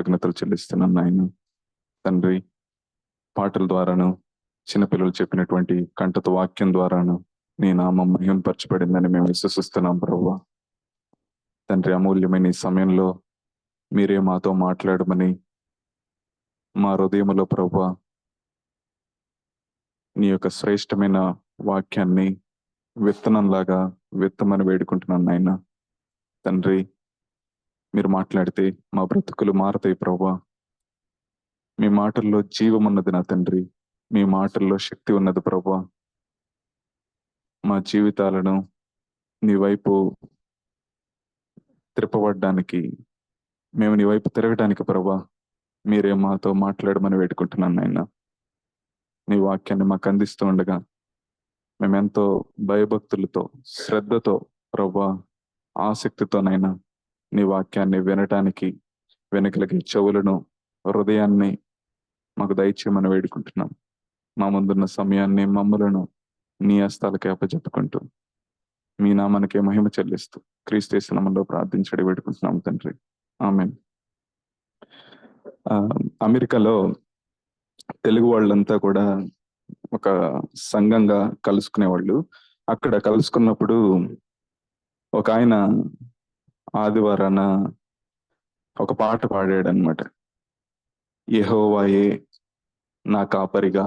కృతజ్ఞతలు చెల్లిస్తున్నాను నాయన. తండ్రి, పాటల ద్వారాను, చిన్నపిల్లలు చెప్పినటువంటి కంఠత వాక్యం ద్వారాను నీ నామం మహింపరచబడిందని మేము విశ్వసిస్తున్నాం ప్రభువా. తండ్రి, అమూల్యమైన ఈ సమయంలో మీరే మాతో మాట్లాడమని మా హృదయములో ప్రభువా నీ యొక్క శ్రేష్టమైన వాక్యాన్ని విత్తనంలాగా విత్తమని వేడుకుంటున్నాను నాయన. తండ్రి, మీరు మాట్లాడితే మా బ్రతుకులు మారతాయి ప్రభువా. మీ మాటల్లో జీవం ఉన్నది నా తండ్రి, మీ మాటల్లో శక్తి ఉన్నది ప్రభువా. మా జీవితాలను నీ వైపు త్రిప్పబడ్డానికి, మేము నీ వైపు తిరగడానికి ప్రభువా మీరే మాతో మాట్లాడమని వేడుకుంటున్నాను నాయన. నీ వాక్యాన్ని మాకు అందిస్తూ ఉండగా మేమెంతో భయభక్తులతో, శ్రద్ధతో ప్రభువా, ఆసక్తితోనైనా నీ వాక్యాన్ని వినటానికి వెనుకలకి చెవులను, హృదయాన్ని మాకు దయచేయమని వేడుకుంటున్నాం. మా ముందున్న సమయాన్ని మమ్మలను నీ హస్తాలకి అప్పచెప్పుకుంటూ మీ నామానికే మహిమ చెల్లిస్తూ క్రీస్తు యేసు నామములో ప్రార్థించడి వేడుకుంటున్నాం తండ్రి, ఆమేన్. అమెరికాలో తెలుగు వాళ్ళంతా కూడా ఒక సంఘంగా కలుసుకునేవాళ్ళు. అక్కడ కలుసుకున్నప్పుడు ఒక ఆయన ఆదివారాన ఒక పాట పాడాడు అనమాట. యెహోవాయే నా కాపరిగా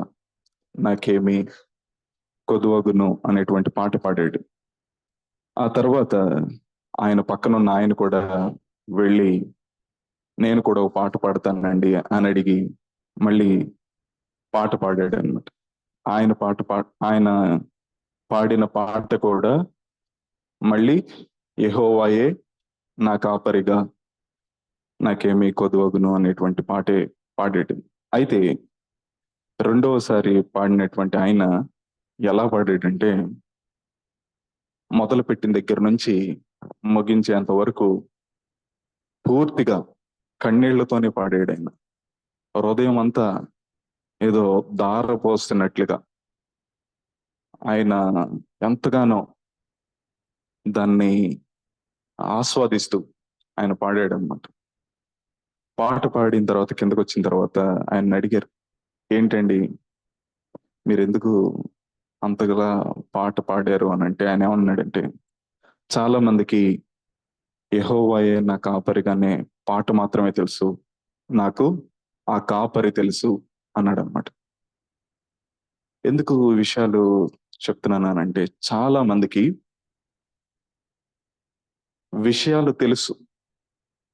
నాకేమీ కొదువగును అనేటువంటి పాట పాడాడు. ఆ తర్వాత ఆయన పక్కనున్న ఆయన కూడా వెళ్ళి నేను కూడా ఒక పాట పాడతానండి అని అడిగి మళ్ళీ పాట పాడాడు అనమాట. ఆయన పాడిన పాట కూడా మళ్ళీ యెహోవాయే నా కాపరిగా నాకేమీ కొదువగును అనేటువంటి పాటే పాడాడు. అయితే రెండవసారి పాడినటువంటి ఆయన ఎలా పాడాడంటే, మొదలు పెట్టిన దగ్గర నుంచి ముగించేంత వరకు పూర్తిగా కన్నీళ్లతోనే పాడాడు ఆయన. హృదయం అంతా ఏదో దార పోస్తున్నట్లుగా ఆయన ఎంతగానో దాన్ని ఆస్వాదిస్తూ ఆయన పాడాడు అనమాట. పాట పాడిన తర్వాత కిందకు వచ్చిన తర్వాత ఆయన అడిగారు, ఏంటండి మీరు ఎందుకు అంతగా పాట పాడారు అని అంటే, ఆయన ఏమన్నాడంటే, చాలా మందికి యెహోవాయే నా కాపరిగానే పాట మాత్రమే తెలుసు, నాకు ఆ కాపరి తెలుసు అన్నాడు అనమాట. ఎందుకు ఈ విషయాలు చెప్తున్నానంటే, చాలా మందికి విషయాలు తెలుసు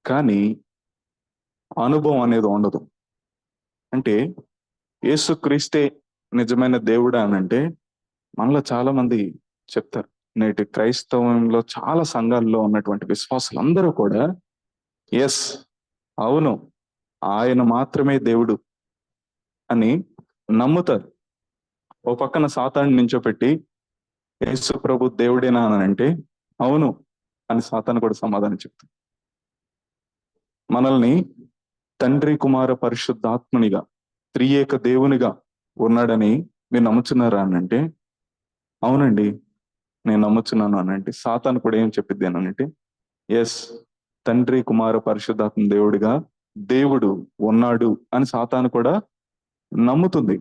కానీ అనుభవం అనేది ఉండదు. అంటే యేసుక్రీస్తే నిజమైన దేవుడా అని అంటే మనలో చాలా మంది చెప్తారు. నేటి క్రైస్తవంలో చాలా సంఘాల్లో ఉన్నటువంటి విశ్వాసులు అందరూ కూడా ఎస్, అవును, ఆయన మాత్రమే దేవుడు అని నమ్ముతారు. ఓ పక్కన సాతాను నించోపెట్టి యేసు ప్రభు దేవుడేనా అని అంటే అవును అని సాతాను కూడా సమాధానం చెప్తారు. మనల్ని తండ్రి, కుమార, పరిశుద్ధాత్మనిగా, త్రియేక దేవునిగా ఉన్నాడని మీరు నమ్ముతున్నారా అని అంటే అవునండి నేను నమ్ముచున్నాను అని అంటే, సాతాను కూడా ఏం చెప్పిద్ది అని అంటే ఎస్, తండ్రి, కుమార, పరిశుద్ధాత్మ దేవుడిగా దేవుడు ఉన్నాడు అని సాతాను కూడా నమ్ముతుంది.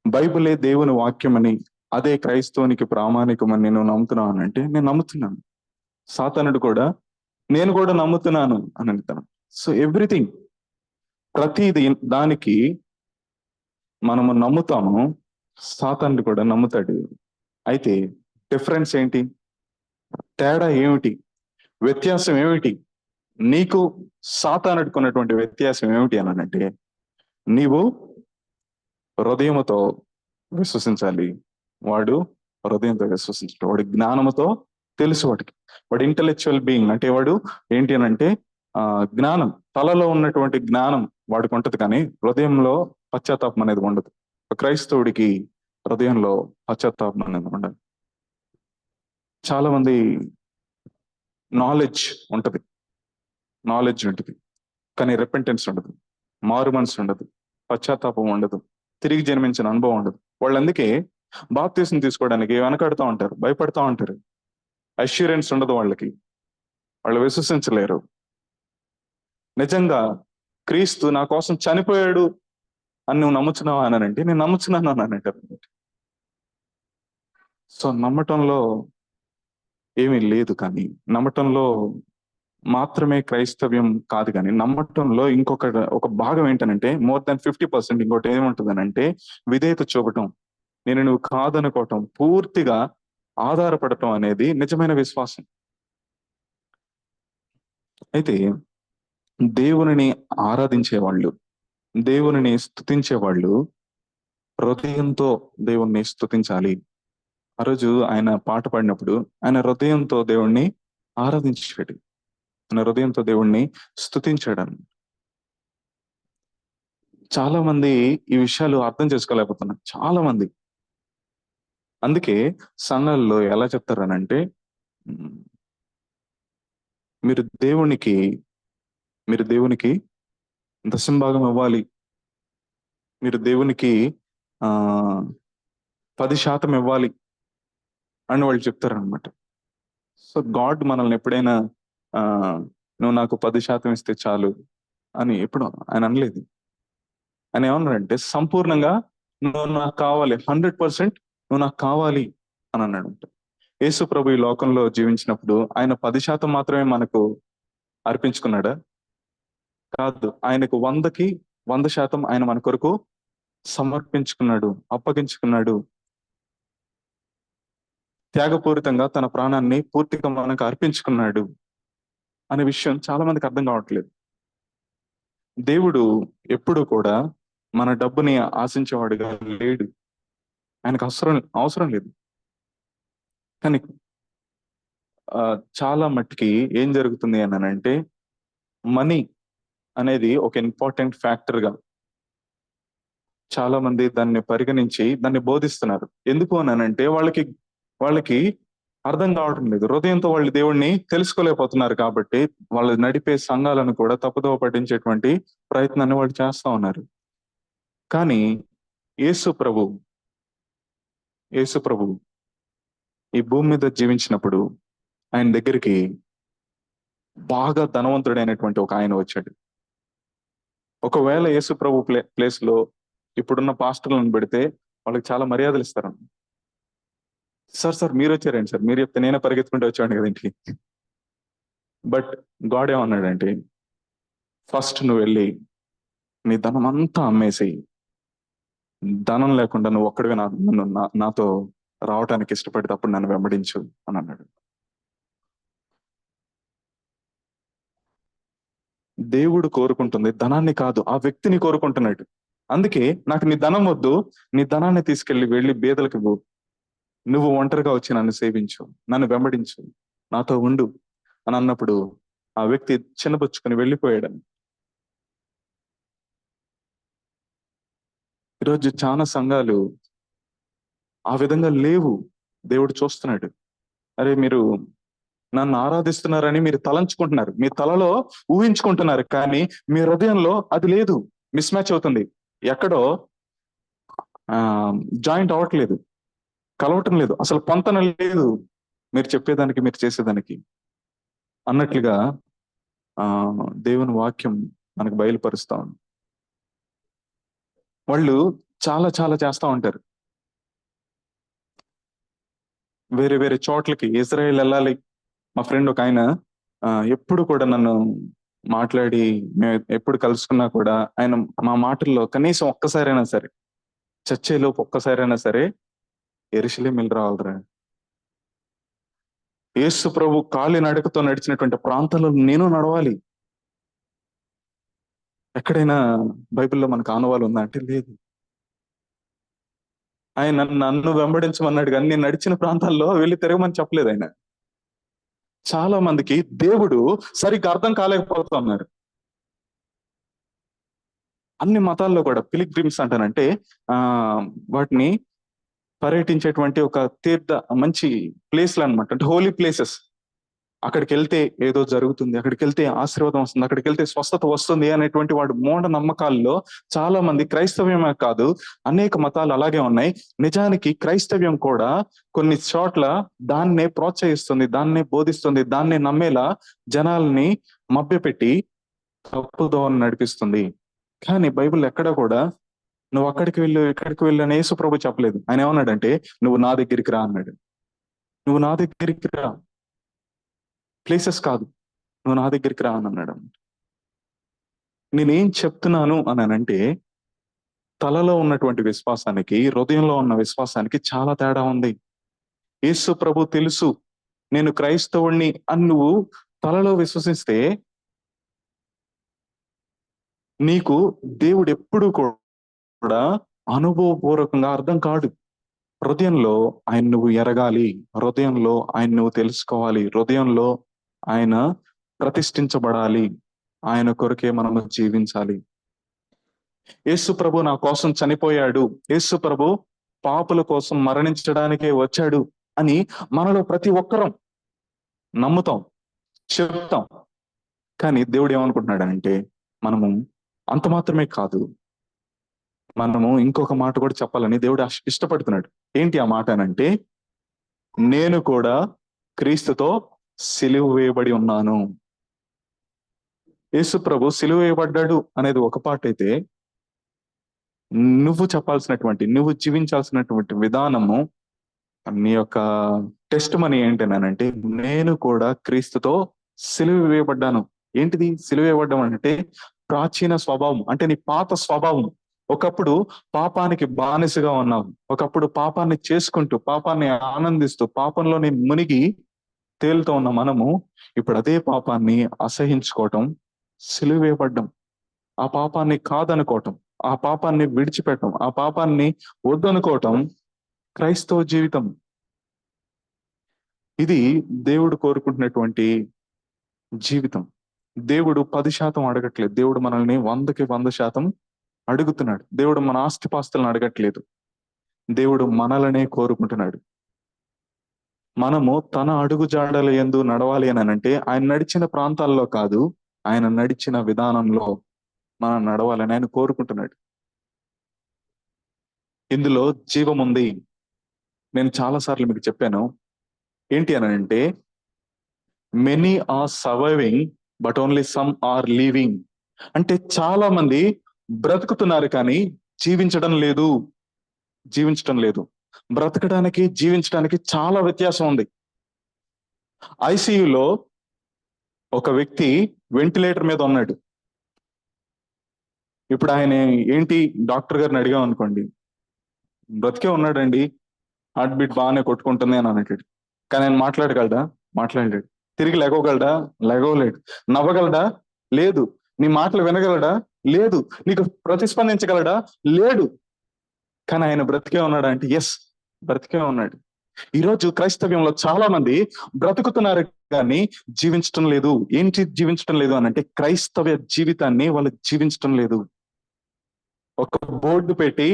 బైబిలే దేవుని వాక్యమని, అదే క్రైస్తవునికి ప్రామాణికమని నేను నమ్ముతున్నాను అని అంటే నేను నమ్ముతున్నాను. సాతానుడు కూడా నేను కూడా నమ్ముతున్నాను అని అంటాను. సో ఎవ్రీథింగ్, ప్రతిది దానికి మనము నమ్ముతాము, సాతానుడు కూడా నమ్ముతాడు. అయితే డిఫరెన్స్ ఏంటి, తేడా ఏమిటి, వ్యత్యాసం ఏమిటి? నీకు సాతానుడికి ఉన్నటువంటి వ్యత్యాసం ఏమిటి అని అంటే, నీవు హృదయముతో విశ్వసించాలి, వాడు హృదయంతో విశ్వసించాడు. వాడి జ్ఞానముతో తెలుసు, వాడు ఇంటలెక్చువల్ బీయింగ్ అంటే వాడు ఏంటి అని అంటే జ్ఞానం, తలలో ఉన్నటువంటి జ్ఞానం వాడికి ఉంటది కానీ హృదయంలో పశ్చాత్తాపం అనేది ఉండదు. క్రైస్తవుడికి హృదయంలో పశ్చాత్తాపం అనేది ఉండదు. చాలా మంది నాలెడ్జ్ ఉంటుంది కానీ రెపెంటెన్స్ ఉండదు, మారు మనసు ఉండదు, పశ్చాత్తాపం ఉండదు, తిరిగి జన్మించిన అనుభవం ఉండదు. వాళ్ళు అందుకే బాప్తీసం తీసుకోవడానికి వెనకాడుతూ ఉంటారు, భయపడతా ఉంటారు. అష్యూరెన్స్ ఉండదు వాళ్ళకి, వాళ్ళు విశ్వసించలేరు. నిజంగా క్రీస్తు నా కోసం చనిపోయాడు అని నువ్వు నమ్ముతున్నావా అని అంటే నేను నమ్ముతున్నాను అని అంటారు. సో నమ్మటంలో ఏమీ లేదు, కానీ నమ్మటంలో మాత్రమే క్రైస్తవ్యం కాదు, కానీ నమ్మటంలో ఒక భాగం ఏంటనంటే మోర్ దాన్ 50%. ఇంకోటి ఏముంటుందనంటే విధేయత చూపటం, నేను నువ్వు కాదనుకోవటం, పూర్తిగా ఆధారపడటం అనేది నిజమైన విశ్వాసం. అయితే దేవునిని ఆరాధించేవాళ్ళు, దేవునిని స్తుతించేవాళ్ళు హృదయంతో దేవుణ్ణి స్తుతించాలి. ఆ రోజు ఆయన పాట పాడినప్పుడు ఆయన హృదయంతో దేవుణ్ణి ఆరాధించాడు, ఆయన హృదయంతో దేవుణ్ణి స్తుతించాడు. చాలా మంది ఈ విషయాలు అర్థం చేసుకోలేకపోతున్నారు, చాలా మంది. అందుకే సంఘాల్లో ఎలా చెప్తారనంటే ఉమ్, మీరు దేవునికి మీరు దేవునికి దశంభాగం ఇవ్వాలి, మీరు దేవునికి ఆ 10% ఇవ్వాలి అని వాళ్ళు చెప్తారనమాట. సో గాడ్ మనల్ని ఎప్పుడైనా ఆ నువ్వు నాకు 10% ఇస్తే చాలు అని ఎప్పుడు ఆయన అనలేదు. ఆయన ఏమన్నాడంటే సంపూర్ణంగా నువ్వు నాకు కావాలి, 100% నువ్వు నాకు కావాలి అని అన్నాడు. యేసు ప్రభు ఈ లోకంలో జీవించినప్పుడు ఆయన 10% మాత్రమే మనకు అర్పించుకున్నాడా? కాదు, ఆయనకు 100కి 100% ఆయన మన కొరకు సమర్పించుకున్నాడు, అప్పగించుకున్నాడు. త్యాగపూరితంగా తన ప్రాణాన్ని పూర్తిగా మనకు అర్పించుకున్నాడు అనే విషయం చాలా మందికి అర్థం కావట్లేదు. దేవుడు ఎప్పుడు కూడా మన డబ్బుని ఆశించేవాడుగా లేడు, ఆయనకు అవసరం లేదు. కానీ చాలా మట్టుకి ఏం జరుగుతుంది అని అంటే మనీ అనేది ఒక ఇంపార్టెంట్ ఫ్యాక్టర్ గా చాలా మంది దాన్ని పరిగణించి దాన్ని బోధిస్తున్నారు. ఎందుకు అని అంటే వాళ్ళకి అర్థం కావటం లేదు, హృదయంతో వాళ్ళు దేవుణ్ణి తెలుసుకోలేకపోతున్నారు. కాబట్టి వాళ్ళు నడిపే సంఘాలను కూడా తప్పుదోవ పట్టించేటువంటి ప్రయత్నాన్ని వాళ్ళు చేస్తా ఉన్నారు. కానీ యేసు ప్రభు ఈ భూమి మీద జీవించినప్పుడు ఆయన దగ్గరికి బాగా ధనవంతుడైనటువంటి ఒక ఆయన వచ్చాడు. ఒకవేళ యేసు ప్రభు ప్లేస్ లో ఇప్పుడున్న పాస్టర్లను పెడితే వాళ్ళకి చాలా మర్యాదలు ఇస్తారు. సార్ మీరు వచ్చారండి సార్, మీరు చెప్తే నేనే పరిగెత్తుకుంటూ వచ్చాను కదా ఇంటికి. బట్ గాడ్ ఏమన్నాడంటే ఫస్ట్ నువ్వు వెళ్ళి నీ ధనం అంతా అమ్మేసేయి, ధనం లేకుండా నువ్వు ఒక్కడిగా నాతో రావటానికి ఇష్టపడితే అప్పుడు నన్ను వెంబడించు అని అన్నాడు. దేవుడు కోరుకుంటుంది ధనాన్ని కాదు, ఆ వ్యక్తిని కోరుకుంటున్నాడు. అందుకే నాకు నీ ధనం వద్దు, నీ ధనాన్ని వెళ్ళి బేదలకు ఇవ్వు, నువ్వు ఒంటరిగా వచ్చి నన్ను సేవించు, నన్ను వెంబడించు, నాతో ఉండు అని అన్నప్పుడు ఆ వ్యక్తి చిన్నబుచ్చుకొని వెళ్ళిపోయాడు. ఈరోజు చాలా సంఘాలు ఆ విధంగా లేవు. దేవుడు చూస్తున్నాడు, అరే మీరు నన్ను ఆరాధిస్తున్నారని మీరు తలంచుకుంటున్నారు, మీ తలలో ఊహించుకుంటున్నారు, కానీ మీ హృదయంలో అది లేదు, మిస్ మ్యాచ్ అవుతుంది, ఎక్కడో జాయింట్ అవ్వట్లేదు, కలవటం లేదు, అసలు పొంతన లేదు మీరు చెప్పేదానికి మీరు చేసేదానికి అన్నట్లుగా దేవుని వాక్యం మనకు బయలుపరుస్తా ఉంది. వాళ్ళు చాలా చాలా చేస్తా ఉంటారు. వేరే వేరే చోట్లకి ఇజ్రాయెల్ వెళ్ళాలి. మా ఫ్రెండ్ ఒక ఆయన ఎప్పుడు కూడా నన్ను మాట్లాడి మేము ఎప్పుడు కలుసుకున్నా కూడా ఆయన మా మాటల్లో కనీసం ఒక్కసారైనా సరే, చచ్చేలోపు ఒక్కసారైనా సరే యెరూషలేము వెళ్ళి రావాలిరా, యేసు ప్రభు కాలి నడకతో నడిచినటువంటి ప్రాంతాల్లో నేను నడవాలి. ఎక్కడైనా బైబిల్లో మనకు ఆనవాలు ఉందా అంటే లేదు. ఆయన నన్ను వెంబడించమన్నాడు, కానీ నేను నడిచిన ప్రాంతాల్లో వెళ్ళి తిరగమని చెప్పలేదు ఆయన. చాలా మందికి దేవుడు సరిగ్గా అర్థం కాలేకపోతున్నారు. అన్ని మతాల్లో కూడా పిలిగ్రిమ్స్ అంటానంటే వాటిని పర్యటించేటువంటి ఒక మంచి ప్లేస్లు అనమాట, అంటే హోలీ ప్లేసెస్. అక్కడికి వెళ్తే ఏదో జరుగుతుంది, అక్కడికి వెళ్తే ఆశీర్వాదం వస్తుంది, అక్కడికి వెళ్తే స్వస్థత వస్తుంది అనేటువంటి వాడు మూఢ నమ్మకాల్లో చాలా మంది, క్రైస్తవ్యమే కాదు అనేక మతాలు అలాగే ఉన్నాయి. నిజానికి క్రైస్తవ్యం కూడా కొన్ని చోట్ల దాన్నే ప్రోత్సహిస్తుంది, దాన్నే బోధిస్తుంది, దాన్నే నమ్మేలా జనాల్ని మభ్యపెట్టి తప్పుదోవని నడిపిస్తుంది. కానీ బైబిల్ ఎక్కడ కూడా నువ్వు అక్కడికి వెళ్ళు ఇక్కడికి వెళ్ళు అని యేసు ప్రభు చెప్పలేదు. ఆయన ఏమన్నాడంటే నువ్వు నా దగ్గరికి రా అన్నాడు. నువ్వు నా దగ్గరికి రా, ప్లేసెస్ కాదు, నువ్వు నా దగ్గరికి రా అని అన్నాడు. నేనేం చెప్తున్నాను అని అంటే తలలో ఉన్నటువంటి విశ్వాసానికి హృదయంలో ఉన్న విశ్వాసానికి చాలా తేడా ఉంది. యేసు ప్రభు తెలుసు నేను క్రైస్తవుణ్ణి అని నువ్వు తలలో విశ్వసిస్తే నీకు దేవుడు ఎప్పుడు కూడా అనుభవపూర్వకంగా అర్థం కాడు. హృదయంలో ఆయన నువ్వు ఎరగాలి, హృదయంలో ఆయన నువ్వు తెలుసుకోవాలి, హృదయంలో ఆయన ప్రతిష్ఠించబడాలి, ఆయన కొరకే మనము జీవించాలి. యేసు ప్రభు నా కోసం చనిపోయాడు, యేసు ప్రభు పాపుల కోసం మరణించడానికే వచ్చాడు అని మనలో ప్రతి ఒక్కరం నమ్ముతాం, చెప్తాం. కానీ దేవుడు ఏమనుకుంటున్నాడంటే మనము అంత మాత్రమే కాదు, మనము ఇంకొక మాట కూడా చెప్పాలని దేవుడు ఇష్టపడుతున్నాడు. ఏంటి ఆ మాట అనంటే నేను కూడా క్రీస్తుతో సిలువ వేయబడి ఉన్నాను. యేసు ప్రభు సిలువ వేయబడ్డాడు అనేది ఒక పాట అయితే, నువ్వు చెప్పాల్సినటువంటి నువ్వు జీవించాల్సినటువంటి విధానము, నీ యొక్క టెస్ట్ మనీ ఏంటనంటే నేను కూడా క్రీస్తుతో సిలువ వేయబడ్డాను. ఏంటిది సిలువ వేయబడ్డం అంటే? ప్రాచీన స్వభావం, అంటే నీ పాత స్వభావం. ఒకప్పుడు పాపానికి బానిసగా ఉన్నావు, ఒకప్పుడు పాపాన్ని చేసుకుంటూ పాపాన్ని ఆనందిస్తూ పాపంలోని మునిగి తేలుతూ ఉన్న మనము ఇప్పుడు అదే పాపాన్ని అసహించుకోవటం సిలువ వేయబడ్డం. ఆ పాపాన్ని కాదనుకోవటం, ఆ పాపాన్ని విడిచిపెట్టడం, ఆ పాపాన్ని వద్దనుకోవటం క్రైస్తవ జీవితం. ఇది దేవుడు కోరుకుంటున్నటువంటి జీవితం. దేవుడు 10% అడగట్లేదు, దేవుడు మనల్ని 100కి 100% అడుగుతున్నాడు. దేవుడు మన ఆస్తిపాస్తులను అడగట్లేదు, దేవుడు మనలనే కోరుకుంటున్నాడు. మనము తన అడుగు జాడల యందు నడవాలి అని అంటే ఆయన నడిచిన ప్రాంతాల్లో కాదు, ఆయన నడిచిన విధానంలో మనం నడవాలని ఆయన కోరుకుంటున్నాడు. ఇందులో జీవం ఉంది. నేను చాలా సార్లు మీకు చెప్పాను. ఏంటి అని అంటే many are surviving but only some are living. అంటే చాలా మంది బ్రతుకుతున్నారు కానీ జీవించడం లేదు. జీవించడం లేదు. బ్రతకడానికి జీవించడానికి చాలా వ్యత్యాసం ఉంది. ఐసియులో ఒక వ్యక్తి వెంటిలేటర్ మీద ఉన్నాడు. ఇప్పుడు ఆయన ఏంటి డాక్టర్ గారిని అడిగాం అనుకోండి, బ్రతికే ఉన్నాడండి, హార్ట్ బీట్ బాగానే కొట్టుకుంటుంది అని అన్నట్టు. కానీ ఆయన మాట్లాడగలడా? మాట్లాడలేడు. తిరిగి లెగవగలడా? లెగవలేడు. నవ్వగలడా? లేదు. నీ మాటలు వినగలడా? లేదు. నీకు ప్రతిస్పందించగలడా? లేడు. కానీ ఆయన బ్రతికే ఉన్నాడా అంటే ఎస్, బ్రతికే ఉన్నాడు. ఈరోజు క్రైస్తవ్యంలో చాలా మంది బ్రతుకుతున్నారు కానీ జీవించటం లేదు. ఏంటి జీవించటం లేదు అని అంటే క్రైస్తవ జీవితాన్ని వాళ్ళు జీవించటం లేదు. ఒక బోర్డు పెట్టి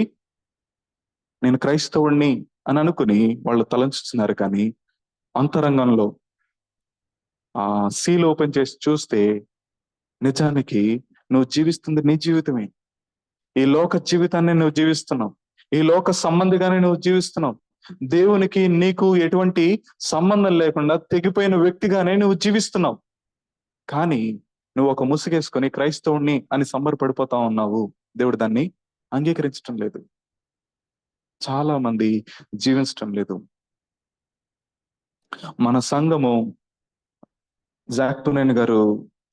నేను క్రైస్తవుణ్ణి అని అనుకుని వాళ్ళు తలంచుతున్నారు కానీ అంతరంగంలో ఆ సీల్ ఓపెన్ చేసి చూస్తే నిజానికి నువ్వు జీవిస్తుంది నీ జీవితమే. ఈ లోక జీవితాన్ని నువ్వు జీవిస్తున్నావు, ఈ లోక సంబంధిగానే నువ్వు జీవిస్తున్నావు. దేవునికి నీకు ఎటువంటి సంబంధం లేకుండా తెగిపోయిన వ్యక్తిగానే నువ్వు జీవిస్తున్నావు. కానీ నువ్వు ఒక ముసుగేసుకొని క్రైస్తవుణ్ణి అని సంబరపడిపోతా ఉన్నావు. దేవుడు దాన్ని అంగీకరించడం లేదు. చాలా మంది జీవించటం లేదు. మన సంఘము జాక్టునేన్ గారు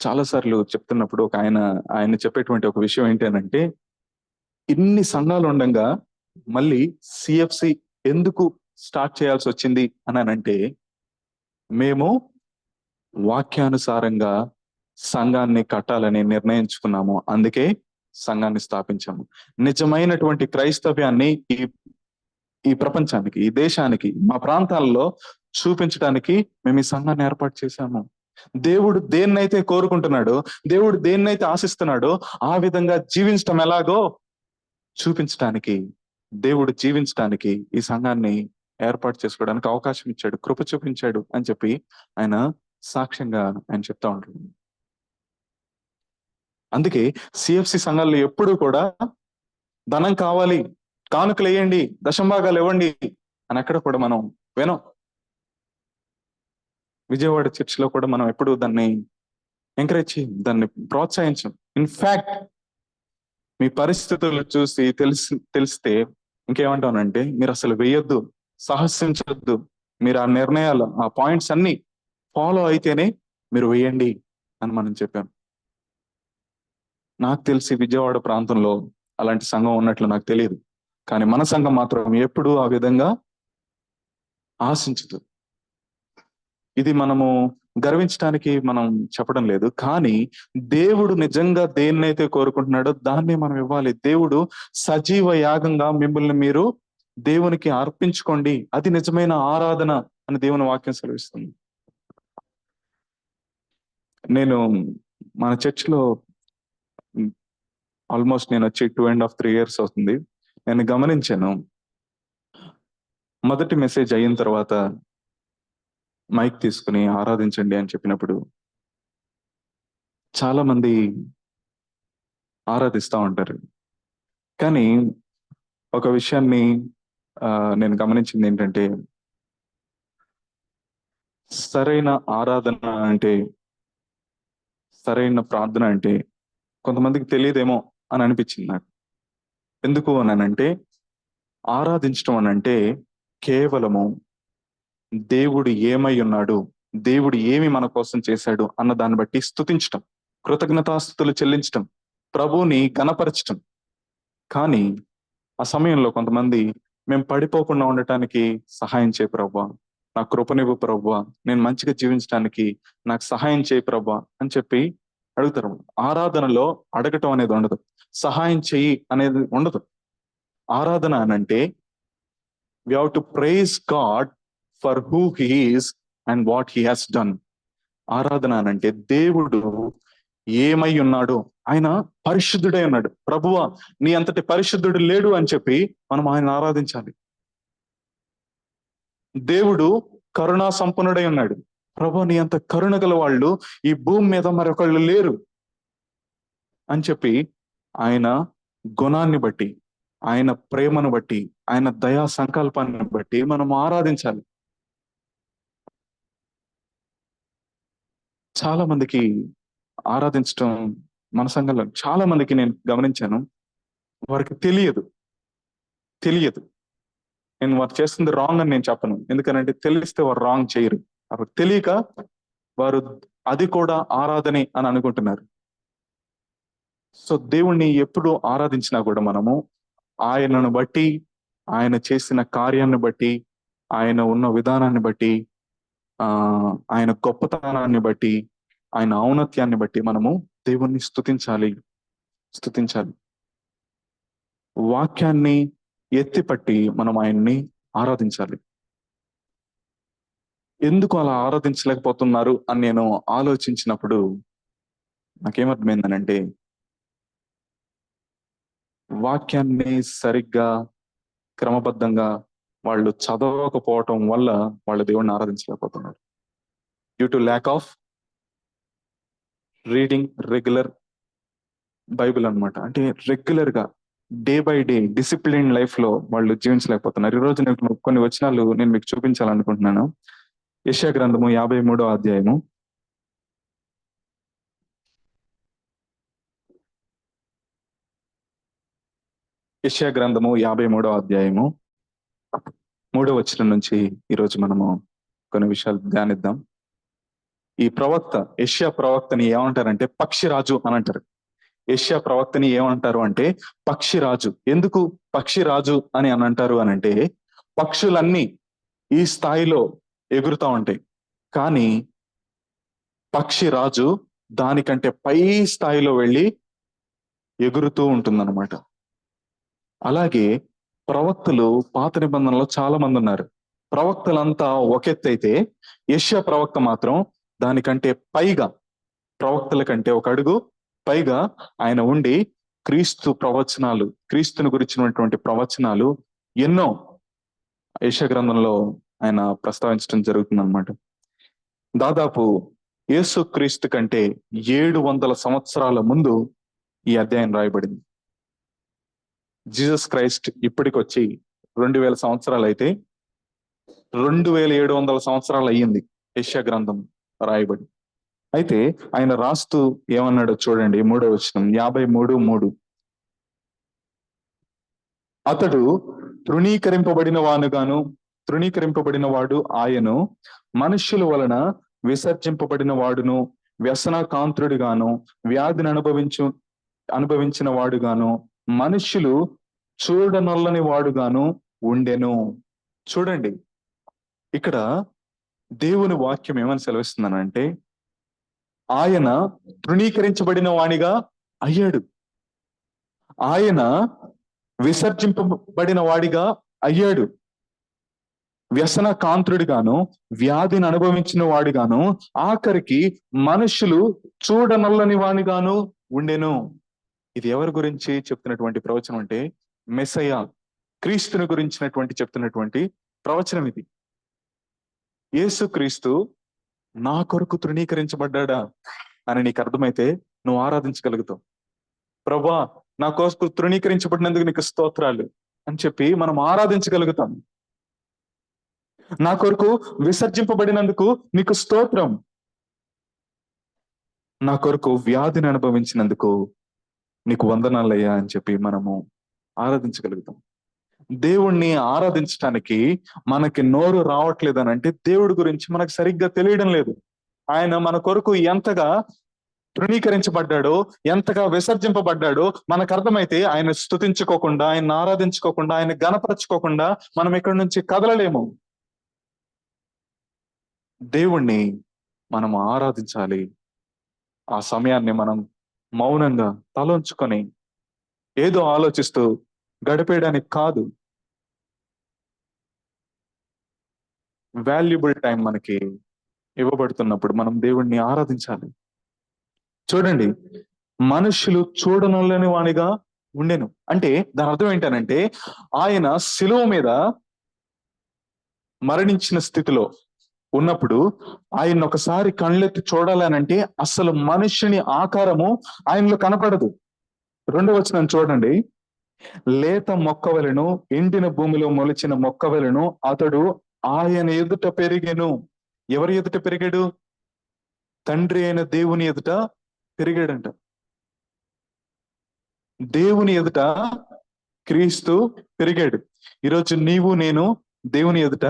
చాలా సార్లు చెప్తున్నప్పుడు ఆయన చెప్పేటువంటి ఒక విషయం ఏంటి అనంటే ఇన్ని సంఘాలు ఉండగా మళ్ళీ సిఎఫ్సి ఎందుకు స్టార్ట్ చేయాల్సి వచ్చింది అని అంటే మేము వాక్యానుసారంగా సంఘాన్ని కట్టాలని నిర్ణయించుకున్నాము, అందుకే సంఘాన్ని స్థాపించాము. నిజమైనటువంటి క్రైస్తవ్యాన్ని ఈ ప్రపంచానికి, ఈ దేశానికి, మా ప్రాంతాల్లో చూపించడానికి మేము ఈ సంఘాన్ని ఏర్పాటు చేశాము. దేవుడు దేన్నైతే కోరుకుంటున్నాడో, దేవుడు దేన్నైతే ఆశిస్తున్నాడో ఆ విధంగా జీవించటం ఎలాగో చూపించడానికి, దేవుడు జీవించడానికి ఈ సంఘాన్ని ఏర్పాటు చేసుకోవడానికి అవకాశం ఇచ్చాడు, కృప చూపించాడు అని చెప్పి ఆయన సాక్ష్యంగా ఆయన చెప్తా ఉంటాడు. అందుకే సిఎఫ్సి సంఘాల్లో ఎప్పుడు కూడా ధనం కావాలి, కానుకలు వేయండి, దశంభాగాలు ఇవ్వండి అని ఎక్కడ కూడా మనం వినం. విజయవాడ చర్చిలో కూడా మనం ఎప్పుడు దాన్ని ఎంకరేజ్ చేయం, దాన్ని ప్రోత్సహించం. ఇన్ఫాక్ట్ మీ పరిస్థితులు చూసి తెలిస్తే ఇంకేమంటానంటే, మీరు అసలు వేయొద్దు, సాహసించొద్దు, మీరు ఆ నిర్ణయాలు, ఆ పాయింట్స్ అన్ని ఫాలో అయితేనే మీరు వేయండి అని మనం చెప్పాం. నాకు తెలిసి విజయవాడ ప్రాంతంలో అలాంటి సంఘం ఉన్నట్లు నాకు తెలియదు, కానీ మన సంఘం మాత్రం ఎప్పుడూ ఆ విధంగా ఆశించదు. ఇది మనము గర్వించడానికి మనం చెప్పడం లేదు, కానీ దేవుడు నిజంగా దేన్నైతే కోరుకుంటున్నాడో దాన్నే మనం ఇవ్వాలి. దేవుడు సజీవ యాగంగా మిమ్మల్ని మీరు దేవునికి అర్పించుకోండి, అది నిజమైన ఆరాధన అని దేవుని వాక్యం సెలవిస్తుంది. నేను మన చర్చ్లో ఆల్మోస్ట్ నేను వచ్చి 2.5-3 years అవుతుంది. నేను గమనించాను, మొదటి మెసేజ్ అయిన తర్వాత మైక్ తీసుకుని ఆరాధించండి అని చెప్పినప్పుడు చాలా మంది ఆరాధిస్తూ ఉంటారు. కానీ ఒక విషయాన్ని నేను గమనించింది ఏంటంటే, సరైన ఆరాధన అంటే, సరైన ప్రార్థన అంటే కొంతమందికి తెలియదేమో అని అనిపించింది నాకు. ఎందుకు అనంటే, ఆరాధించడం అనంటే కేవలము దేవుడు ఏమై ఉన్నాడు, దేవుడు ఏమి మన కోసం చేశాడు అన్న దాన్ని బట్టి స్తుతించటం, కృతజ్ఞతాస్తుతులు చెల్లించటం, ప్రభువుని గణపరచటం. కానీ ఆ సమయంలో కొంతమంది, మేము పడిపోకుండా ఉండటానికి సహాయం చేయ ప్రభువా, నా కృపనివ్వు ప్రభువా, నేను మంచిగా జీవించడానికి నాకు సహాయం చేయ ప్రభువా అని చెప్పి అడుగుతారు. ఆరాధనలో అడగటం అనేది ఉండదు, సహాయం చెయ్యి అనేది ఉండదు. ఆరాధన అనంటే we have to praise God for who he is and what he has done. ఆరాధన అనంటే దేవుడు ఏమై ఉన్నాడు, ఆయన పరిశుద్ధుడై ఉన్నాడు, ప్రభువా నీ అంతటి పరిశుద్ధుడు లేడు అని చెప్పి మనం ఆయన ఆరాధించాలి. దేవుడు కరుణా సంపన్నుడై ఉన్నాడు, ప్రభువా నీ అంత కరుణ గల వాళ్ళు ఈ భూమి మీద మరొకళ్ళు లేరు అని చెప్పి ఆయన గుణాన్ని బట్టి, ఆయన ప్రేమను బట్టి, ఆయన దయా సంకల్పాన్ని బట్టి మనం ఆరాధించాలి. చాలా మందికి ఆరాధించడం, మన సంఘంలో చాలా మందికి నేను గమనించాను, వారికి తెలియదు. నేను వారు చేస్తుంది రాంగ్ అని నేను చెప్పను, ఎందుకనంటే తెలిస్తే వారు రాంగ్ చేయరు. వారికి తెలియక వారు అది కూడా ఆరాధనే అని అనుకుంటున్నారు. సో దేవుణ్ణి ఎప్పుడు ఆరాధించినా కూడా మనము ఆయనను బట్టి, ఆయన చేసిన కార్యాన్ని బట్టి, ఆయన ఉన్న విధానాన్ని బట్టి, ఆయన గొప్పతనాన్ని బట్టి, ఆయన ఔన్నత్యాన్ని బట్టి మనము దేవుణ్ణి స్తుతించాలి. వాక్యాన్ని ఎత్తిపట్టి మనం ఆయన్ని ఆరాధించాలి. ఎందుకు అలా ఆరాధించలేకపోతున్నారు అని నేను ఆలోచించినప్పుడు నాకేమర్థమైందనంటే, వాక్యాన్ని సరిగ్గా క్రమబద్ధంగా వాళ్ళు చదవకపోవటం వల్ల వాళ్ళు దేవుణ్ణి ఆరాధించలేకపోతున్నారు. Due to lack of reading regular Bible అనమాట. అంటే రెగ్యులర్ గా day by day discipline life లో వాళ్ళు జీవించలేకపోతున్నారు. ఈ రోజు నేను కొన్ని వచనాలు నేను మీకు చూపించాలనుకుంటున్నాను. యెషయా గ్రంథము 53వ అధ్యాయము. యెషయా గ్రంథము 53వ అధ్యాయము 3వ వచనం నుంచి ఈరోజు మనము కొన్ని విషయాలు ధ్యానిద్దాం. ఈ ప్రవక్త యెషయా ప్రవక్తని ఏమంటారంటే పక్షిరాజు అని అంటారు. యెషయా ప్రవక్తని ఏమంటారు అంటే పక్షిరాజు. ఎందుకు పక్షిరాజు అని అంటారు అనంటే, పక్షులన్నీ ఈ స్థాయిలో ఎగురుతా ఉంటాయి, కానీ పక్షిరాజు దానికంటే పై స్థాయిలో వెళ్ళి ఎగురుతూ ఉంటుందన్నమాట. అలాగే ప్రవక్తలు పాత నిబంధనలో చాలా మంది ఉన్నారు. ప్రవక్తలంతా ఒకెత్తైతే యెషయా ప్రవక్త మాత్రం దానికంటే పైగా, ప్రవక్తల కంటే ఒక అడుగు పైగా ఆయన ఉండి క్రీస్తు ప్రవచనాలు, క్రీస్తుని గురించినటువంటి ప్రవచనాలు ఎన్నో యెషయా గ్రంథంలో ఆయన ప్రస్తావించడం జరుగుతుంది అనమాట. దాదాపు యేసు క్రీస్తు కంటే 700 సంవత్సరాల ముందు ఈ అధ్యాయం రాయబడింది. జీసస్ క్రైస్ట్ ఇప్పటికొచ్చి 2000 సంవత్సరాలు అయితే 2700 సంవత్సరాలు అయ్యింది యెషయా గ్రంథం రాయబడి. అయితే ఆయన రాస్తూ ఏమన్నాడో చూడండి, 3వ వచనం, 53:3. అతడు తృణీకరింపబడిన వానుగాను, తృణీకరింపబడిన వాడు ఆయను, మనుష్యుల వలన విసర్జింపబడిన వాడును, వ్యసనకాంతుడిగాను, వ్యాధిని అనుభవించిన వాడుగాను, మనుష్యులు చూడనొల్లని వాడుగాను ఉండెను. చూడండి, ఇక్కడ దేవుని వాక్యం ఏమని సెలవిస్తుందనంటే, ఆయన తృణీకరించబడిన వానిగా అయ్యాడు, ఆయన విసర్జింపబడిన వాడిగా అయ్యాడు, వ్యసన కాంతుడిగాను, వ్యాధిని అనుభవించిన వాడిగాను, ఆఖరికి మనుషులు చూడనల్లని వానిగాను ఉండెను. ఇది ఎవరి గురించి చెప్తున్నటువంటి ప్రవచనం అంటే, మెస్సయ్య, క్రీస్తుని గురించినటువంటి చెప్తున్నటువంటి ప్రవచనం ఇది. యేసు క్రీస్తు నా కొరకు తృణీకరించబడ్డా అని నీకు అర్థమైతే నువ్వు ఆరాధించగలుగుతావు. ప్రభా, నా కొరకు తృణీకరించబడినందుకు నీకు స్తోత్రాలు అని చెప్పి మనం ఆరాధించగలుగుతాం. నా కొరకు విసర్జింపబడినందుకు నీకు స్తోత్రం, నా కొరకు వ్యాధిని అనుభవించినందుకు నీకు వందనాలయ్యా అని చెప్పి మనము ఆరాధించగలుగుతాం. దేవుణ్ణి ఆరాధించడానికి మనకి నోరు రావట్లేదు అని అంటే దేవుడి గురించి మనకు సరిగ్గా తెలియడం లేదు. ఆయన మన కొరకు ఎంతగా తృణీకరించబడ్డాడో, ఎంతగా విసర్జింపబడ్డాడో మనకు అర్థమైతే ఆయన స్తుతించుకోకుండా, ఆయన ఆరాధించుకోకుండా, ఆయన గణపరచుకోకుండా మనం ఇక్కడి నుంచి కదలలేము. దేవుణ్ణి మనం ఆరాధించాలి. ఆ సమయాన్ని మనం మౌనంగా తలంచుకొని ఏదో ఆలోచిస్తూ గడిపేయడానికి కాదు. వాల్యుబుల్ టైం మనకి ఇవ్వబడుతున్నప్పుడు మనం దేవుణ్ణి ఆరాధించాలి. చూడండి, మనుషులు చూడనొల్లని వానిగా ఉండెను అంటే దాని అర్థం ఏంటనంటే, ఆయన శిలువ మీద మరణించిన స్థితిలో ఉన్నప్పుడు ఆయన ఒకసారి కళ్ళెత్తి చూడాలనంటే అసలు మనుష్యుని ఆకారము ఆయనలో కనపడదు. 2వ వచనం చూడండి, లేత మొక్కవలెను, ఎండిన భూమిలో మొలిచిన మొక్కవలెను అతడు ఆయన ఎదుట పెరిగెను. ఎవరి ఎదుట పెరిగాడు? తండ్రి అయిన దేవుని ఎదుట పెరిగాడంట. దేవుని ఎదుట క్రీస్తు పెరిగాడు. ఈరోజు నీవు నేను దేవుని ఎదుట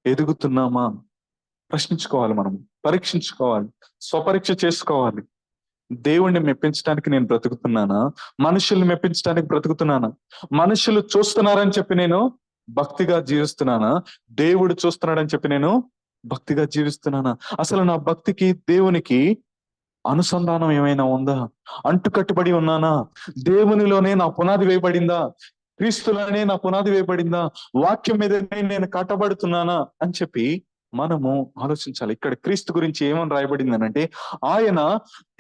ఎదుగుతున్నామా ప్రశ్నించుకోవాలి, మనం పరీక్షించుకోవాలి, స్వపరీక్ష చేసుకోవాలి. దేవుణ్ణి మెప్పించడానికి నేను బ్రతుకుతున్నానా? మనుషుల్ని మెప్పించడానికి బ్రతుకుతున్నానా? మనుషులు చూస్తున్నారని చెప్పి నేను భక్తిగా జీవిస్తున్నానా? దేవుడు చూస్తున్నాడని చెప్పి నేను భక్తిగా జీవిస్తున్నానా? అసలు నా భక్తికి దేవునికి అనుసంధానం ఏమైనా ఉందా? అంటుకట్టుబడి ఉన్నానా? దేవునిలోనే నా పునాది వేయబడిందా? క్రీస్తులోనే నా పునాది వేయబడిందా? వాక్యం మీదనే నేను కట్టబడుతున్నానా అని చెప్పి మనము ఆలోచించాలి. ఇక్కడ క్రీస్తు గురించి ఏమని రాయబడింది అంటే, ఆయన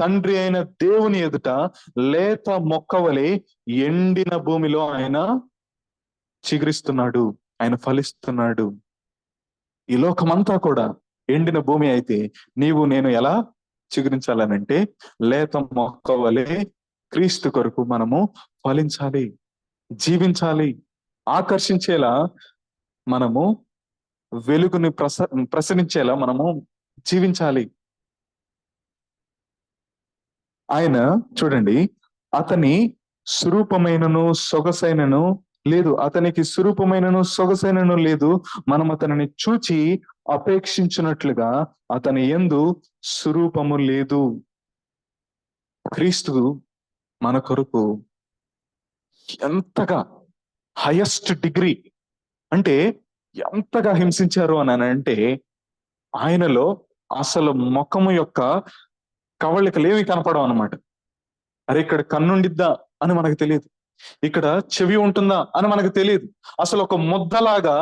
తండ్రి అయిన దేవుని ఎదుట లేత మొక్కవలే ఎండిన భూమిలో ఆయన చిగురిస్తున్నాడు, ఆయన ఫలిస్తున్నాడు. ఈ లోకమంతా కూడా ఎండిన భూమి అయితే నీవు నేను ఎలా చిగురించాలనంటే, లేత మొక్కవలే క్రీస్తు కొరకు మనము ఫలించాలి, జీవించాలి. ఆకర్షించేలా మనము వెలుగుని ప్రసరించేలా మనము జీవించాలి. ఆయన చూడండి, అతని స్వరూపమైనను సొగసైనను లేదు, అతనికి స్వరూపమైనను సొగసైనను లేదు, మనం అతనిని చూచి అపేక్షించినట్లుగా అతని యందు స్వరూపము లేదు. క్రీస్తు మన కొరకు ఎంతగా హైయెస్ట్ డిగ్రీ అంటే ఎంతగా హింసించారు అని అంటే, ఆయనలో అసలు ముఖము యొక్క కవళికలు ఏమి కనపడవు అనమాట. అరే, ఇక్కడ కన్నుండిద్దా అని మనకు తెలియదు, ఇక్కడ చెవి ఉంటుందా అని మనకు తెలియదు. అసలు ఒక ముద్దలాగా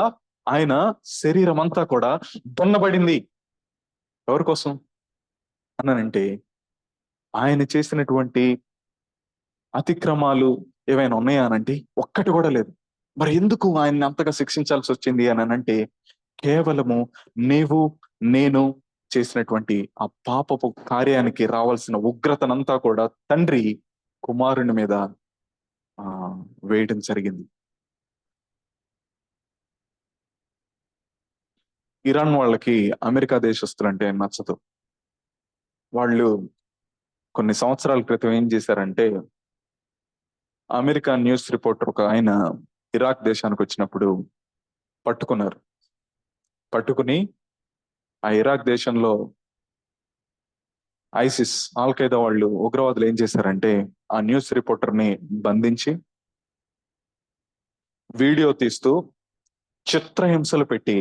ఆయన శరీరం అంతా కూడా దున్నబడింది. ఎవరి కోసం అనంటే, ఆయన చేసినటువంటి అతిక్రమాలు ఏవైనా ఉన్నాయా అనంటే ఒక్కటి కూడా లేదు. మరి ఎందుకు ఆయన్ని అంతగా శిక్షించాల్సి వచ్చింది అని అంటే, కేవలము నీవు నేను చేసినటువంటి ఆ పాపపు కార్యానికి రావాల్సిన ఉగ్రతనంతా కూడా తండ్రి కుమారుని మీద వేయడం జరిగింది. ఇరాన్ వాళ్ళకి అమెరికా దేశస్తులంటే నచ్చదు. వాళ్ళు కొన్ని సంవత్సరాల క్రితం ఏం చేశారంటే, అమెరికా న్యూస్ రిపోర్టర్ ఒక ఆయన ఇరాక్ దేశానికి వచ్చినప్పుడు పట్టుకున్నారు. పట్టుకుని ఆ ఇరాక్ దేశంలో ఐసిస్, ఆల్ ఖైదా వాళ్ళు, ఉగ్రవాదులు ఏం చేశారంటే ఆ న్యూస్ రిపోర్టర్ ని బంధించి వీడియో తీస్తూ చిత్రహింసలు పెట్టి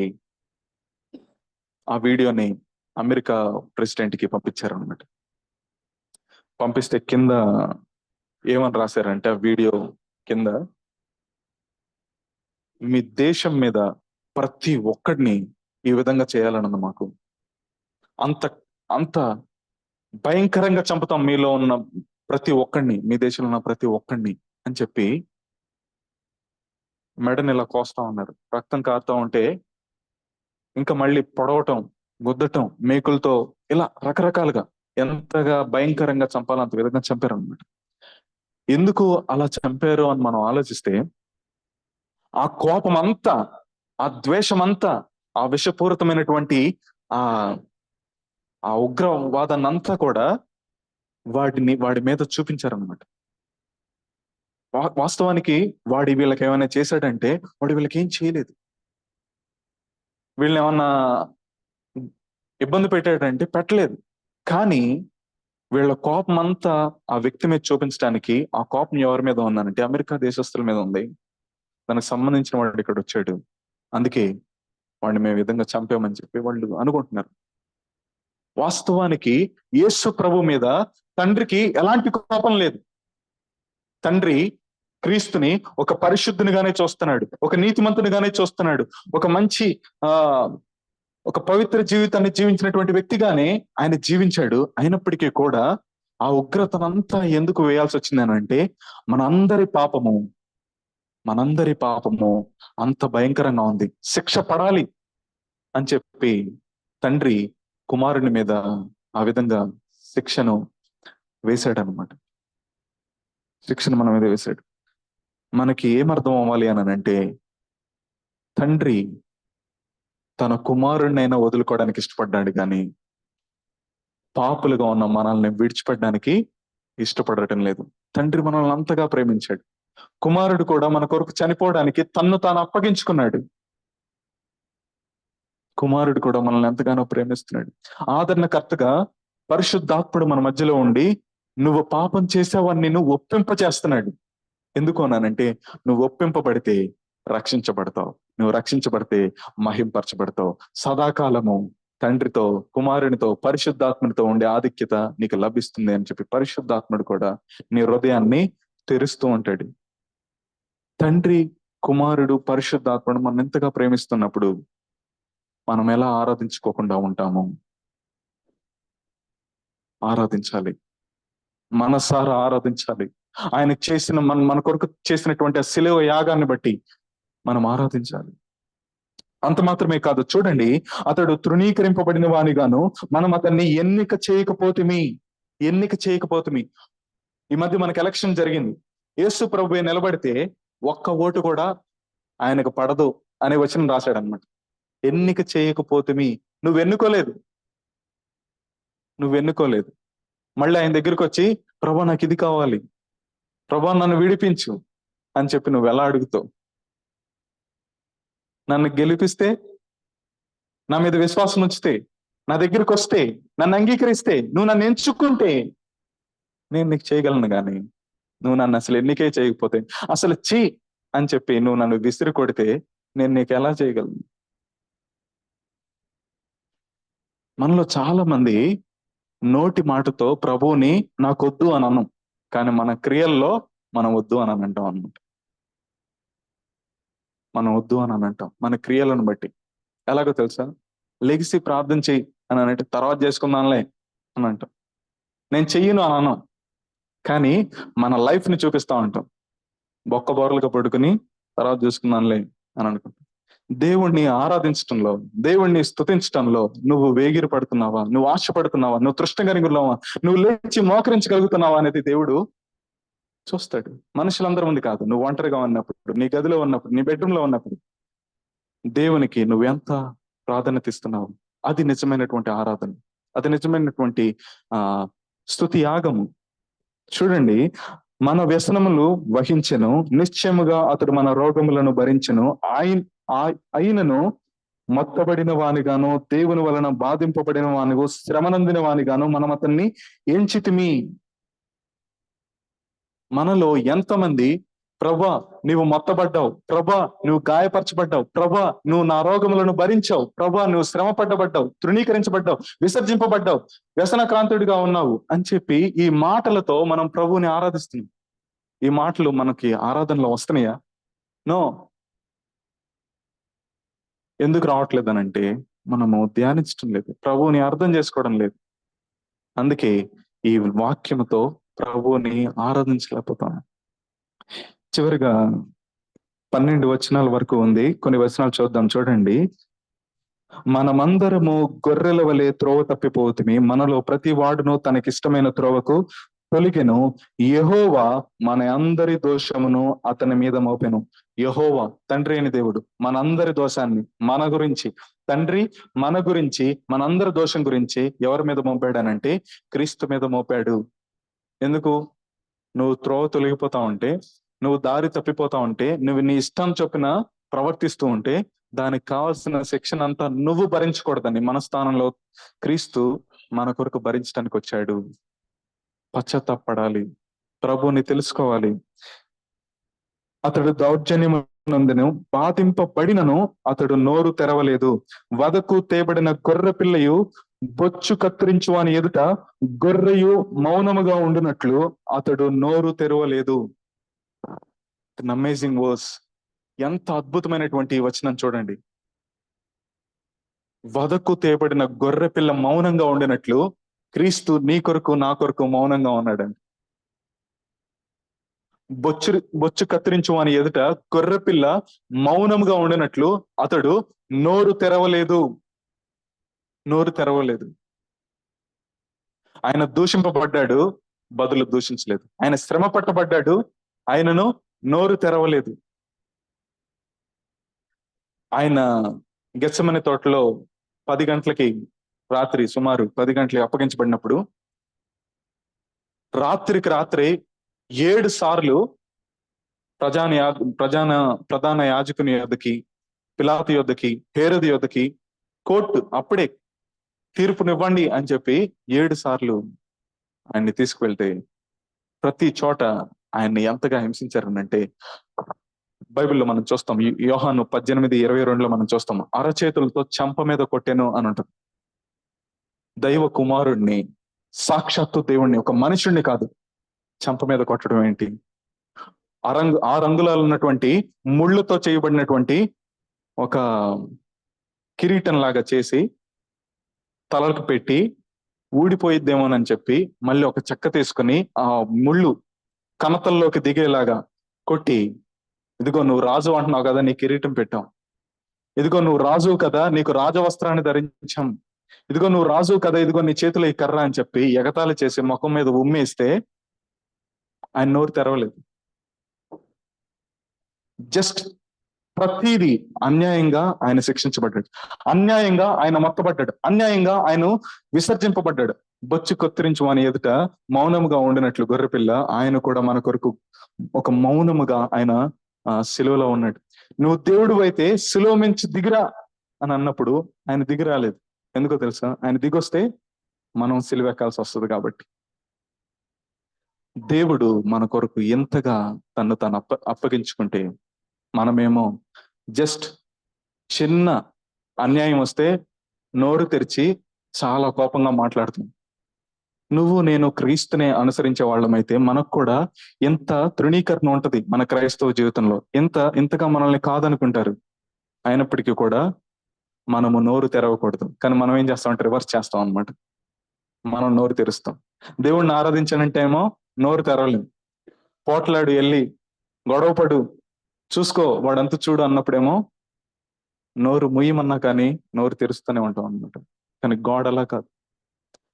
ఆ వీడియోని అమెరికా ప్రెసిడెంట్ కి పంపించారు అనమాట. పంపిస్తే కింద ఏమని రాశారంటే ఆ వీడియో కింద, మీ దేశం మీద ప్రతి ఒక్కడిని ఈ విధంగా చేయాలన్నది మాకు, అంత అంత భయంకరంగా చంపుతాం మీలో ఉన్న ప్రతి ఒక్కడిని, మీ దేశంలో ఉన్న ప్రతి ఒక్కడిని అని చెప్పి మెడని ఇలా కోస్తా ఉన్నారు. రక్తం కారుతా ఉంటే ఇంకా మళ్ళీ పొడవటం, గుద్దటం, మేకులతో ఇలా రకరకాలుగా ఎంతగా భయంకరంగా చంపాలో అంత విధంగా చంపారు అనమాట. ఎందుకు అలా చంపారు అని మనం ఆలోచిస్తే, ఆ కోపం అంతా, ఆ ద్వేషం అంతా, ఆ విషపూరితమైనటువంటి ఆ ఆ ఉగ్రవాదాన్ని అంతా కూడా వాడి మీద చూపించారనమాట. వాస్తవానికి వాడి వీళ్ళకి ఏమైనా చేశాడంటే వాడు వీళ్ళకి ఏం చేయలేదు. వీళ్ళని ఏమన్నా ఇబ్బంది పెట్టాడంటే పెట్టలేదు. కానీ వీళ్ళ కోపం అంతా ఆ వ్యక్తి మీద చూపించడానికి, ఆ కోపం ఎవరి మీద ఉందనంటే అమెరికా దేశస్తుల మీద ఉంది. దానికి సంబంధించిన వాడు ఇక్కడ వచ్చాడు, అందుకే వాడిని మేము విధంగా చంపామని చెప్పి వాళ్ళు అనుకుంటున్నారు. వాస్తవానికి యేసు ప్రభు మీద తండ్రికి ఎలాంటి కోపం లేదు. తండ్రి క్రీస్తుని ఒక పరిశుద్ధునిగానే చూస్తున్నాడు, ఒక నీతిమంతునిగానే చూస్తున్నాడు, ఒక మంచి ఆ ఒక పవిత్ర జీవితాన్ని జీవించినటువంటి వ్యక్తిగానే ఆయన జీవించాడు. అయినప్పటికీ కూడా ఆ ఉగ్రతనంతా ఎందుకు వేయాల్సి వచ్చింది అని అంటే, మనందరి పాపము అంత భయంకరంగా ఉంది, శిక్ష పడాలి అని చెప్పి తండ్రి కుమారుని మీద ఆ విధంగా శిక్షను వేశాడు అనమాట. శిక్షను మన మీద వేశాడు. మనకి ఏమర్థం అవ్వాలి అని అంటే, తండ్రి తన కుమారుడినైనా వదులుకోవడానికి ఇష్టపడ్డాడు కానీ పాపులుగా ఉన్న మనల్ని విడిచిపెట్టడానికి ఇష్టపడటం లేదు. తండ్రి మనల్ని అంతగా ప్రేమించాడు. కుమారుడు కూడా మన కొరకు చనిపోవడానికి తన్ను తాను అప్పగించుకున్నాడు. కుమారుడు కూడా మనల్ని ఎంతగానో ప్రేమిస్తున్నాడు. ఆదరణకర్తగా పరిశుద్ధాత్ముడు మన మధ్యలో ఉండి నువ్వు పాపం చేసావని నిన్ను ఒప్పింప చేస్తున్నాడు. ఎందుకు అన్నానంటే, నువ్వు ఒప్పింపబడితే రక్షించబడతావు, నువ్వు రక్షించబడితే మహింపరచబడతావు. సదాకాలము తండ్రితో, కుమారునితో, పరిశుద్ధాత్మునితో ఉండే ఆధిక్యత నీకు లభిస్తుంది అని చెప్పి పరిశుద్ధాత్ముడు కూడా నీ హృదయాన్ని తెరుస్తూ ఉంటాడు. తండ్రి, కుమారుడు, పరిశుద్ధాత్ముడు మనం ఎంతగా ప్రేమిస్తున్నప్పుడు మనం ఎలా ఆరాధించుకోకుండా ఉంటాము? ఆరాధించాలి, మనసారా ఆరాధించాలి. ఆయన చేసిన మన కొరకు చేసినటువంటి ఆ శిలువ యాగాన్ని బట్టి మనం ఆరాధించాలి. అంత మాత్రమే కాదు, చూడండి, అతడు తృణీకరింపబడిన వానిగాను మనం అతన్ని ఎన్నిక చేయకపోతుమి. ఈ మధ్య మనకి ఎలక్షన్ జరిగింది. యేసు ప్రభువే నిలబడితే ఒక్క ఓటు కూడా ఆయనకు పడదు అనే వచనం రాశాడు అనమాట. ఎన్నిక చేయకపోతుమి. నువ్వు ఎన్నుకోలేదు. మళ్ళీ ఆయన దగ్గరికి వచ్చి, ప్రభా నాకు ఇది కావాలి, ప్రభా నన్ను విడిపించు అని చెప్పి నువ్వు ఎలా అడుగుతావు? నన్ను గెలిపిస్తే, నా మీద విశ్వాసం ఉంచితే, నా దగ్గరికి వస్తే, నన్ను అంగీకరిస్తే, నువ్వు నన్ను ఎంచుకుంటే నేను నీకు చేయగలను. కానీ నువ్వు నన్ను అసలు ఎన్నికే చేయకపోతే, అసలు అని చెప్పి నువ్వు నన్ను విసిరి కొడితే నేను నీకు ఎలా చేయగలను? మనలో చాలా మంది నోటి మాటతో ప్రభువుని నాకొద్దు అని అనం, కానీ మన క్రియల్లో మనం వద్దు అని అంటాం అనమాట. మనం వద్దు అని అంటాం మన క్రియలను బట్టి. ఎలాగో తెలుసా? లెగిసి ప్రార్థన చెయ్యి అని అంటే తర్వాత చేసుకుందాంలే అని అంటాం. నేను చెయ్యను అని అనం, కానీ మన లైఫ్ ని చూపిస్తా ఉంటాం. బొక్క బోరలుగా పడుకుని తర్వాత చూసుకుందాంలే అని అనుకుంటాం. దేవుణ్ణి ఆరాధించటంలో, దేవుణ్ణి స్తుతించటంలో నువ్వు వేగిరి పడుతున్నావా? నువ్వు ఆశపడుతున్నావా? నువ్వు తృష్ణగలిగున్నావా? నువ్వు లేచి మోకరించగలుగుతున్నావా అనేది దేవుడు చూస్తాడు. మనుషులందరూ ఉంది కాదు, నువ్వు ఒంటరిగా ఉన్నప్పుడు, నీ గదిలో ఉన్నప్పుడు, నీ బెడ్రూమ్ లో ఉన్నప్పుడు దేవునికి నువ్వెంత ప్రాధాన్యత ఇస్తున్నావు? అది నిజమైనటువంటి ఆరాధన, అది నిజమైనటువంటి స్తుతి యాగము. చూడండి, మన వ్యసనములు వహించెను, నిశ్చయముగా అతడు మన రోగములను భరించెను. ఆయనను మొత్తబడిన వానిగాను, దేవుని వలన బాధింపబడిన వానిగో, శ్రమనందిన వానిగాను మనం అతన్ని ఎంచితిమి. మనలో ఎంతమంది ప్రభా నువ్వు మొత్తబడ్డావు, ప్రభా నువ్వు గాయపరచబడ్డావు, ప్రభా నువ్వు నా రోగములను భరించావు, ప్రభా నువ్వు శ్రమ పడ్డబడ్డావు, తృణీకరించబడ్డావు, విసర్జింపబడ్డావు, వ్యసనక్రాంతుడిగా ఉన్నావు అని చెప్పి ఈ మాటలతో మనం ప్రభువుని ఆరాధిస్తున్నాం. ఈ మాటలు మనకి ఆరాధనలో వస్తున్నాయా? నో. ఎందుకు రావట్లేదు అనంటే మనము ధ్యానించడం లేదు, ప్రభువుని అర్థం చేసుకోవడం లేదు. అందుకే ఈ వాక్యముతో ప్రభువుని ఆరాధించలేకపోతాం. చివరిగా 12 వచనాల వరకు ఉంది, కొన్ని వచనాలు చూద్దాం. చూడండి, మనమందరము గొర్రెల వలె త్రోవ తప్పిపోతుమి, మనలో ప్రతి వాడును తనకిష్టమైన త్రోవకు తొలిగెను, యెహోవా మన అందరి దోషమును అతని మీద మోపెను. యెహోవా తండ్రి అయిన దేవుడు మనందరి దోషాన్ని మన గురించి, తండ్రి మన గురించి, మనందరి దోషం గురించి ఎవరి మీద మోపాడనంటే క్రీస్తు మీద మోపాడు. ఎందుకు? నువ్వు త్రోవ తొలగిపోతా ఉంటే, నువ్వు దారి తప్పిపోతా ఉంటే, నువ్వు నీ ఇష్టం చొప్పున ప్రవర్తిస్తూ ఉంటే దానికి కావాల్సిన శిక్షణ అంతా నువ్వు భరించకూడదని మన స్థానంలో క్రీస్తు మన కొరకు భరించడానికి వచ్చాడు. పశ్చాత్తాపడాలి, ప్రభువుని తెలుసుకోవాలి. అతడు దౌర్జన్యమునందును బాధింపబడినను అతడు నోరు తెరవలేదు. వదకు తేబడిన గొర్రె పిల్లయు బొచ్చు కత్తిరించు అని ఎదుట గొర్రెయు మౌనముగా ఉండినట్లు అతడు నోరు తెరవలేదు. Amazing verse. ఎంత అద్భుతమైనటువంటి వచనం చూడండి. వదకు తేబడిన గొర్రె పిల్ల మౌనంగా ఉండినట్లు క్రీస్తు నీ కొరకు నా కొరకు మౌనంగా ఉన్నాడండి. బొచ్చు కత్తిరించు అని ఎదుట గొర్రె పిల్ల మౌనంగా ఉండినట్లు అతడు నోరు తెరవలేదు. నోరు తెరవలేదు. ఆయన దూషింపబడ్డాడు, బదులు దూషించలేదు. ఆయన శ్రమ పట్టబడ్డాడు, ఆయనను నోరు తెరవలేదు. ఆయన గెత్సెమనే తోటలో 10 గంటలకి, రాత్రి సుమారు 10 గంటలకి అప్పగించబడినప్పుడు రాత్రికి రాత్రి 7 సార్లు ప్రధాన యాజకుని యొద్దకి, పిలాతు యొద్దకి, హేరోదు యొద్దకి, కోర్టు అప్పుడే తీర్పునివ్వండి అని చెప్పి 7 సార్లు ఆయన్ని తీసుకువెళ్తే ప్రతి చోట ఆయన్ని ఎంతగా హింసించారనంటే బైబిల్లో మనం చూస్తాం. యోహాను 18:22 మనం చూస్తాం, అరచేతులతో చెంప మీద కొట్టాను అని ఉంటుంది. దైవ కుమారుణ్ణి, సాక్షాత్తు దేవుణ్ణి, ఒక మనుషుణ్ణి కాదు, చెంప మీద కొట్టడం ఏంటి? ఆ రంగులలో ఉన్నటువంటి ముళ్ళుతో చేయబడినటువంటి ఒక కిరీటం లాగా చేసి తలకు పెట్టి ఊడిపోయిద్దేమోనని చెప్పి మళ్ళీ ఒక చెక్క తీసుకుని ఆ ముళ్ళు కనతల్లోకి దిగేలాగా కొట్టి, ఇదిగో నువ్వు రాజు అంటున్నావు కదా, నీ కిరీటం పెట్టాం, ఇదిగో నువ్వు రాజు కదా, నీకు రాజవస్త్రాన్ని ధరించాం, ఇదిగో నువ్వు రాజు కదా, ఇదిగో నీ చేతిలో ఈ కర్ర అని చెప్పి ఎగతాళి చేసి ముఖం మీద ఉమ్మేస్తే ఆయన నోరు తెరవలేదు. జస్ట్ ప్రతిదీ అన్యాయంగా ఆయన శిక్షించబడ్డాడు, అన్యాయంగా ఆయన మొత్తబడ్డాడు, అన్యాయంగా ఆయన విసర్జింపబడ్డాడు. బొచ్చు కొత్తిరించు అని ఎదుట మౌనముగా ఉండినట్లు గొర్రెపిల్ల ఆయన కూడా మన కొరకు ఒక మౌనముగా ఆయన సిలువలో ఉన్నాడు. నువ్వు దేవుడు అయితే సిలువ మించి దిగిరా అని అన్నప్పుడు ఆయన దిగి రాలేదు. ఎందుకో తెలుసా? ఆయన దిగొస్తే మనం సిలువ ఎక్కాల్సి వస్తుంది కాబట్టి. దేవుడు మన కొరకు ఎంతగా తను అప్పగించుకుంటే మనమేమో జస్ట్ చిన్న అన్యాయం వస్తే నోరు తెరిచి చాలా కోపంగా మాట్లాడుతాం. నువ్వు నేను క్రీస్తునే అనుసరించే వాళ్ళమైతే మనకు కూడా ఎంత తృణీకరణ ఉంటది మన క్రైస్తవ జీవితంలో, ఎంతగా మనల్ని కాదనుకుంటారు. అయినప్పటికీ కూడా మనము నోరు తెరవకూడదు. కానీ మనం ఏం చేస్తామంటే రివర్స్ చేస్తాం అనమాట. మనం నోరు తెరుస్తాం. దేవుణ్ణి ఆరాధించాలంటే ఏమో నోరు తెరవలేం. పోట్లాడు, వెళ్ళి గొడవపడు, చూసుకో వాడంతా చూడు అన్నప్పుడేమో నోరు ముయ్యమన్నా కానీ నోరు తెరుస్తూనే ఉంటాం అనమాట. కానీ గాడ్ అలా కాదు.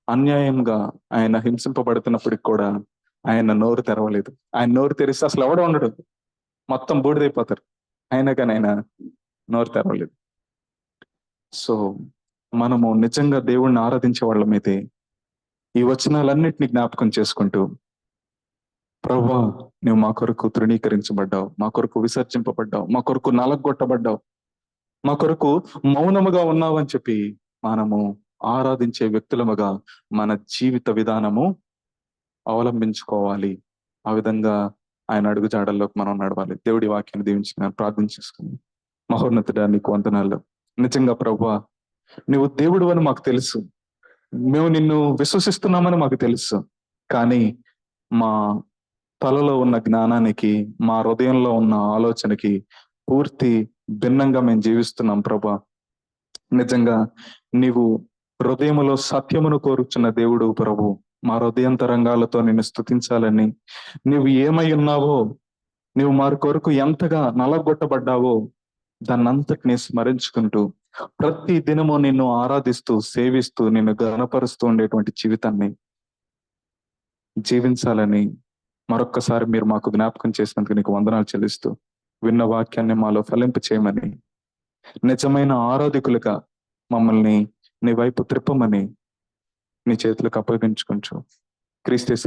అన్యాయంగా ఆయన హింసింపబడుతున్నప్పటికి కూడా ఆయన నోరు తెరవలేదు. ఆయన నోరు తెరిస్తే అసలు ఎవడ ఉండడు, మొత్తం బూడిదైపోతారు. అయినా కానీ ఆయన నోరు తెరవలేదు. సో మనము నిజంగా దేవుణ్ణి ఆరాధించే వాళ్ళమైతే ఈ వచనాలన్నిటిని జ్ఞాపకం చేసుకుంటూ, ప్రభువా, నువ్వు మా కొరకు తృణీకరించబడ్డావు, మా కొరకు విసర్జింపబడ్డావు, మా కొరకు నలగొట్టబడ్డావు, మా కొరకు మౌనముగా ఉన్నావు అని చెప్పి మనము ఆరాధించే వ్యక్తులముగా మన జీవిత విధానము అవలంబించుకోవాలి. ఆ విధంగా ఆయన అడుగుజాడల్లోకి మనం నడవాలి. దేవుడి వాక్యాన్ని దీవించి ప్రార్థన చేసుకుని, మహోన్నతుడా నీకు వందనాలు. నిజంగా ప్రభువా, నువ్వు దేవుడు అని మాకు తెలుసు, మేము నిన్ను విశ్వసిస్తున్నామని మాకు తెలుసు. కానీ మా తలలో ఉన్న జ్ఞానానికి, మా హృదయంలో ఉన్న ఆలోచనకి పూర్తి భిన్నంగా మేము జీవిస్తున్నాం ప్రభా. నిజంగా నీవు హృదయములో సత్యమును కోరుచున్న దేవుడు ప్రభు. మా హృదయంతరంగాలతో నిన్ను స్తుతించాలని, నీవు ఏమై ఉన్నావో, నీవు మా కొరకు ఎంతగా నలగొట్టబడ్డావో దాన్నంతటినీ స్మరించుకుంటూ ప్రతి దినము నిన్ను ఆరాధిస్తూ, సేవిస్తూ, నిన్ను గణపరుస్తూ ఉండేటువంటి జీవితాన్ని జీవించాలని మరొక్కసారి మీరు మాకు జ్ఞాపకం చేసినందుకు నీకు వందనాలు చెల్లిస్తూ, విన్న వాక్యాన్ని మాలో ఫలింప చేయమని, నిజమైన ఆరాధికులుగా మమ్మల్ని నీ వైపు త్రిప్పమని నీ చేతులకు అప్పగించుకుంటూ, క్రీస్తు యేసు